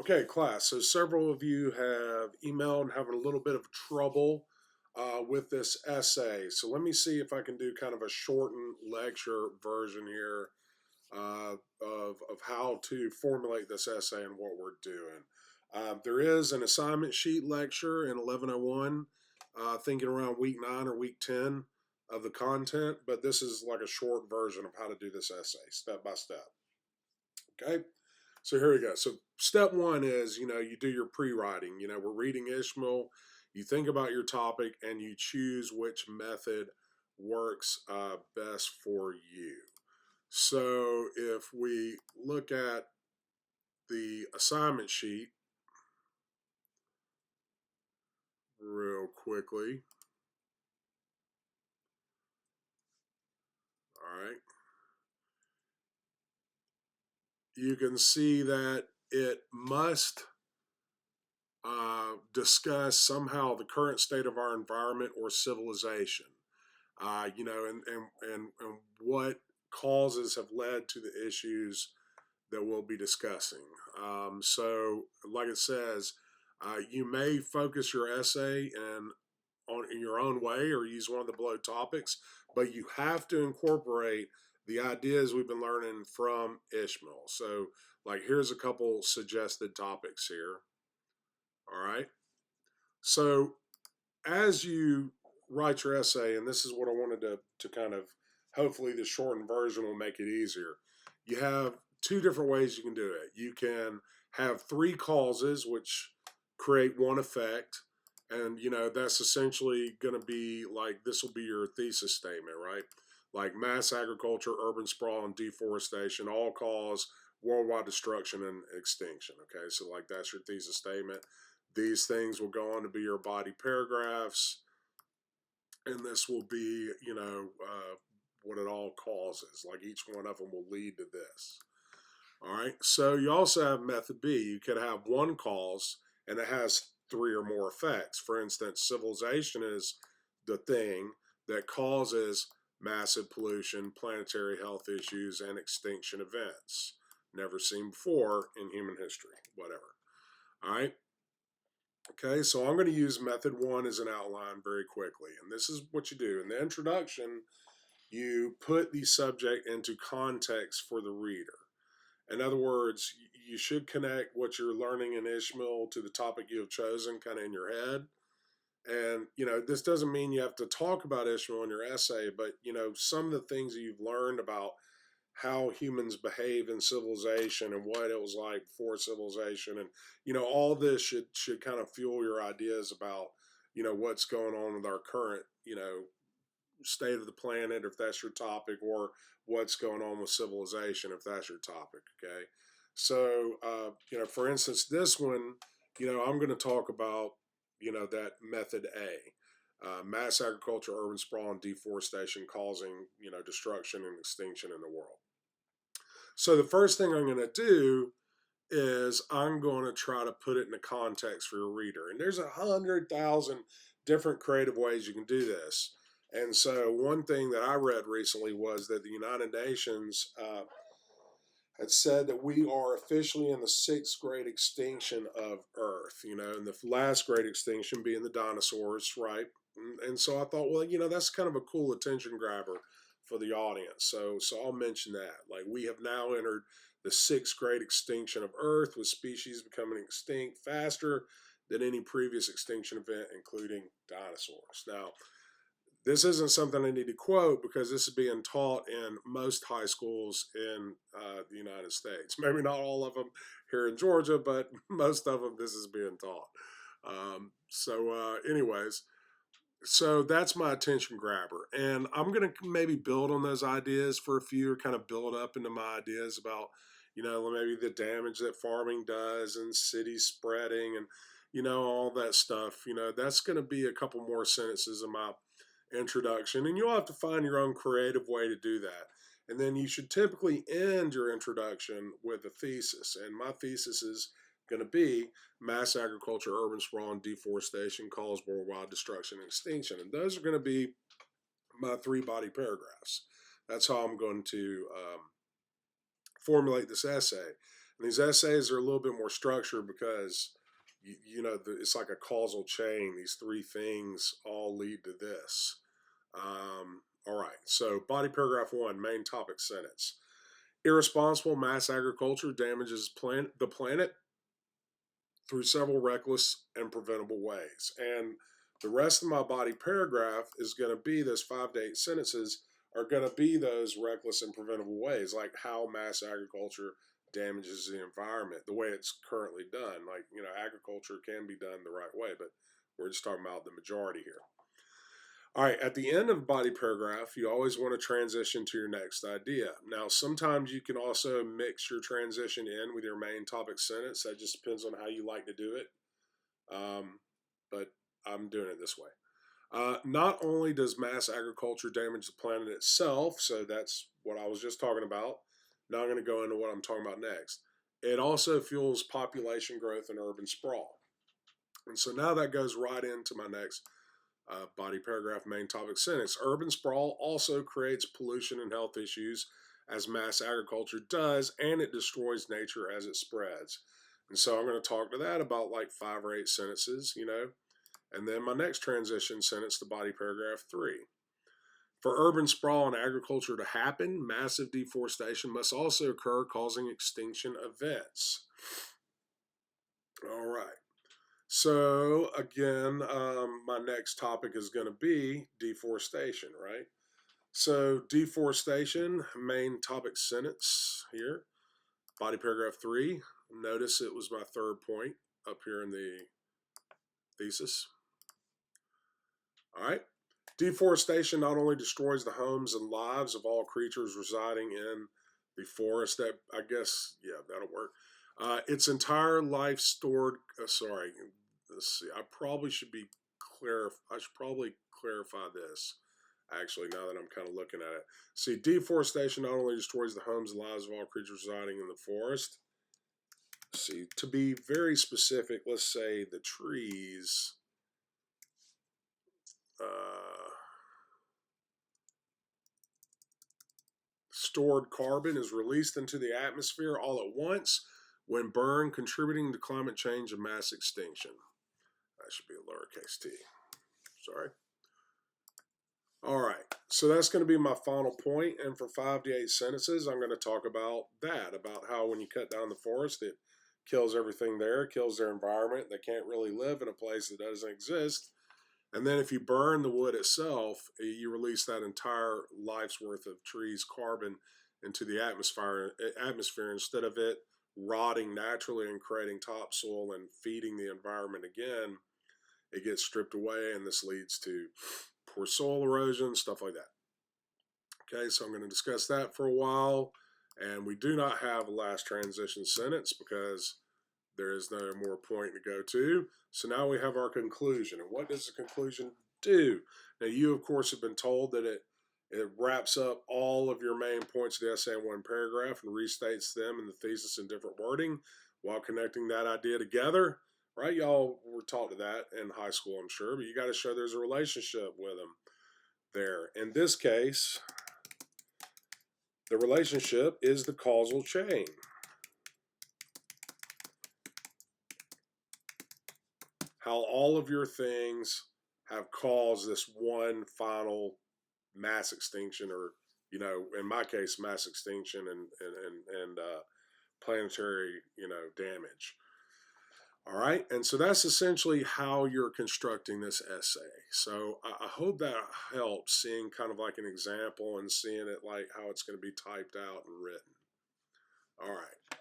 Okay, class. So several of you have emailed and having a little bit of trouble with this essay. So let me see if I can do kind of a shortened lecture version here of how to formulate this essay and what we're doing. There is an assignment sheet lecture in 1101, thinking around week 9 or week 10 of the content, but this is like a short version of how to do this essay step by step. Okay. So here we go. So step one is, you do your pre-writing. We're reading Ishmael. You think about your topic and you choose which method works best for you. So if we look at the assignment sheet real quickly, all right, you can see that it must discuss somehow the current state of our environment or civilization. And what causes have led to the issues that we'll be discussing. So, like it says, you may focus your essay in your own way or use one of the below topics, but you have to incorporate the ideas we've been learning from Ishmael. So, like, here's a couple suggested topics here. All right. So, as you write your essay, and this is what I wanted to kind of hopefully the shortened version will make it easier. You have two different ways you can do it. You can have three causes, which create one effect. And, that's essentially going to be like this will be your thesis statement, right? Like mass agriculture, urban sprawl, and deforestation all cause worldwide destruction and extinction. Okay, so like that's your thesis statement. These things will go on to be your body paragraphs, and this will be, what it all causes. Like each one of them will lead to this. All right. So you also have method B. You could have one cause and it has three or more effects. For instance, civilization is the thing that causes massive pollution, planetary health issues, and extinction events. Never seen before in human history, whatever. All right. Okay, so I'm going to use method one as an outline very quickly. And this is what you do. In the introduction, you put the subject into context for the reader. In other words, you should connect what you're learning in Ishmael to the topic you have chosen kind of in your head. And, this doesn't mean you have to talk about Ishmael in your essay, but, some of the things that you've learned about how humans behave in civilization and what it was like before civilization, and all this should kind of fuel your ideas about what's going on with our current state of the planet if that's your topic, or what's going on with civilization if that's your topic. Okay, so for instance, this one, I'm going to talk about that method A, mass agriculture, urban sprawl, and deforestation causing destruction and extinction in the world. So the first thing I'm going to do is I'm going to try to put it in a context for your reader. And there's 100,000 different creative ways you can do this. And so one thing that I read recently was that the United Nations had said that we are officially in the sixth great extinction of Earth, and the last great extinction being the dinosaurs, right? And so I thought, well, that's kind of a cool attention grabber for the audience. So I'll mention that. Like we have now entered the sixth great extinction of Earth, with species becoming extinct faster than any previous extinction event, including dinosaurs. Now, this isn't something I need to quote because this is being taught in most high schools in the United States. Maybe not all of them here in Georgia, but most of them this is being taught. Anyways, so that's my attention grabber. And I'm going to maybe build on those ideas for a few, or kind of build up into my ideas about, maybe the damage that farming does and cities spreading and, all that stuff. That's going to be a couple more sentences in my introduction. And you'll have to find your own creative way to do that. And then you should typically end your introduction with a thesis. And my thesis is going to be mass agriculture, urban sprawl, and deforestation cause worldwide destruction and extinction. And those are going to be my three body paragraphs. That's how I'm going to formulate this essay. And these essays are a little bit more structured because it's like a causal chain. These three things all lead to this. All right, so body paragraph 1, main topic sentence. Irresponsible mass agriculture damages the planet through several reckless and preventable ways. And the rest of my body paragraph is going to be those 5 to 8 sentences are going to be those reckless and preventable ways, like how mass agriculture damages the environment, the way it's currently done. Like, agriculture can be done the right way, but we're just talking about the majority here. All right, at the end of the body paragraph, you always want to transition to your next idea. Now, sometimes you can also mix your transition in with your main topic sentence. That just depends on how you like to do it. But I'm doing it this way. Not only does mass agriculture damage the planet itself, so that's what I was just talking about. Now I'm going to go into what I'm talking about next. It also fuels population growth and urban sprawl. And so now that goes right into my next body paragraph main topic sentence. Urban sprawl also creates pollution and health issues as mass agriculture does, and it destroys nature as it spreads. And so I'm going to talk to that about like 5 or 8 sentences, and then my next transition sentence to body paragraph 3. For urban sprawl and agriculture to happen, massive deforestation must also occur, causing extinction events. All right. So again, my next topic is going to be deforestation, right? So deforestation, main topic sentence here, body paragraph 3. Notice it was my 3rd point up here in the thesis. All right. Deforestation not only destroys the homes and lives of all creatures residing in the forest, that I guess, yeah, that'll work. Its entire life stored, let's see, I should probably clarify this, actually, now that I'm kind of looking at it. See, deforestation not only destroys the homes and lives of all creatures residing in the forest. See, to be very specific, let's say the trees, stored carbon is released into the atmosphere all at once when burned, contributing to climate change and mass extinction. That should be a lowercase t. Sorry. All right, so that's going to be my final point. And for 5 to 8 sentences, I'm going to talk about that, about how when you cut down the forest, it kills everything there, kills their environment. They can't really live in a place that doesn't exist. And then if you burn the wood itself, you release that entire life's worth of trees' carbon into the atmosphere instead of it rotting naturally and creating topsoil and feeding the environment again. It gets stripped away, and this leads to poor soil erosion, stuff like that. Okay, so I'm going to discuss that for a while. And we do not have a last transition sentence because there is no more point to go to. So now we have our conclusion. And what does the conclusion do? Now, you, of course, have been told that it wraps up all of your main points of the essay in one paragraph and restates them in the thesis in different wording while connecting that idea together. Right? Y'all were taught to that in high school, I'm sure, but you got to show there's a relationship with them there. In this case, the relationship is the causal chain. How all of your things have caused this one final mass extinction, or, in my case, mass extinction and planetary, damage. All right, and so that's essentially how you're constructing this essay. So I hope that helps, seeing kind of like an example and seeing it like how it's going to be typed out and written. All right.